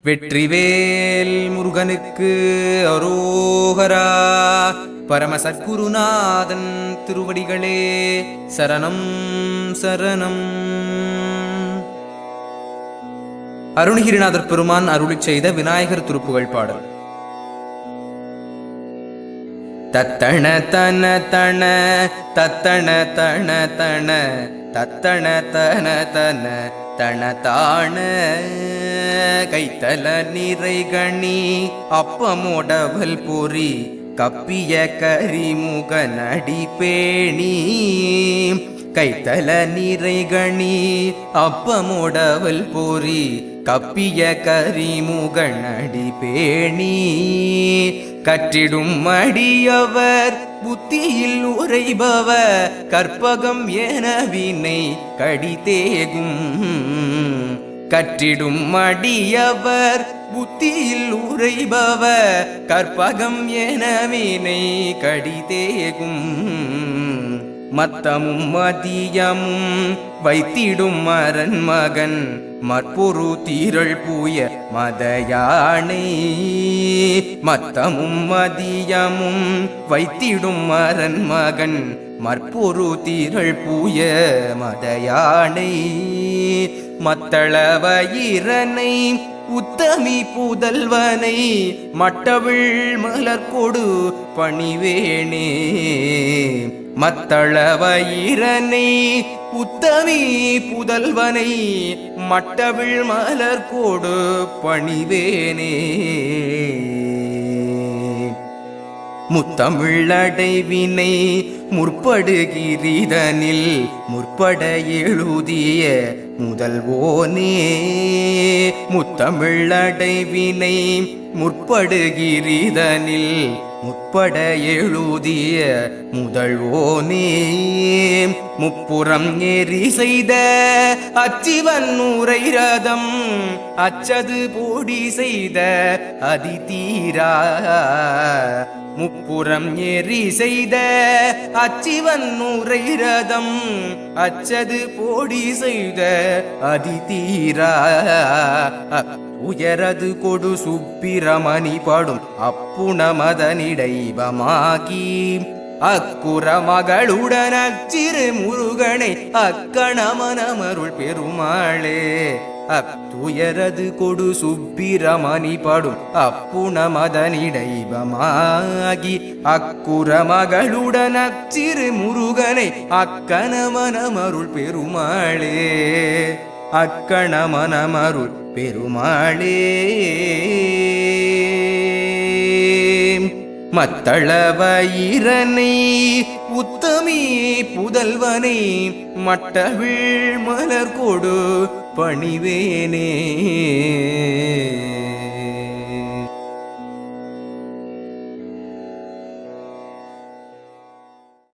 வெற்றிவேல் முருகனுக்கு அரோகரா. பரமசத்குருநாதன் திருவடிகளே சரணம் சரணம். அருணகிரிநாதர் பெருமான் அருளிச் செய்த விநாயகர் திருப்புகழ் பாடல். தத்தண தன தன தத்தண தன தன தத்தண தன தன தனதான கைத்தல நிறைகணி அப்பமோடவல் பொறி கப்பிய கரிமுக நடி பேணி. கைத்தல நிறைகணி அப்பமோடவல் பொறி கப்பிய கரிமுக நடி பேணி. கற்றிடும் அடியவர் புத்தியில் உரைபவர் கற்பகம் என வினை கடிதேகும். கற்றிடும் அடியவர் புத்தியில் உரைபவர் கற்பகம் என வினை கடிதேகும். மத்தமும் மதியமும் வைத்திடும் மரன் மகன் மற்பொரு தீரள் பூய மதயானை. மத்தமும் மதியமும் வைத்திடும் மரன் மகன் மற்பொரு தீரள் பூய மதயானை. மத்தளவயிரனை உத்தமி புதல்வனை மட்டவிழ் மலர்கொடு பணிவேனே. மத்தளவயிரனை உத்தமி புதல்வனை மட்டவிழ் மலர்கொடு பணிவேனே. முத்தமிழடைவினை முற்படுகிரிதனில் முற்பட எழுதிய முதல்வோனே. முத்தமிழடைவினை முற்படுகிரிதனில் முற்பட எழுதிய முதல்வோனே. முப்புறம் ஏறி செய்த அச்சிவன் உரை ரதம் அச்சது போடி செய்த அதிதீரா. முப்புறம் ஏறி செய்த அச்சிவன் உரை ரதம் அச்சது போடி செய்த அதிதீரா. உயரது கொடு சுப்பிரமணி பாடும் அப்புண மதனிடைவமாகி. அக்குற மகளுடன் அச்சிறு முருகனை அக்கணமனமருள் பெருமாளே. அத்துயரது கொடு சுப்பிரமணி பாடும் அப்புண மதனிடைவமாகி. அக்குற மகளுடன் அச்சிறு முருகனை அக்கணமனமருள் பெருமாளே. அக்கணமனமருள் பெருமாளே. மத்தளவயிரனை உத்தமி புதல்வனை மட்டவிழ் மலர்கொடு பணிவேனே.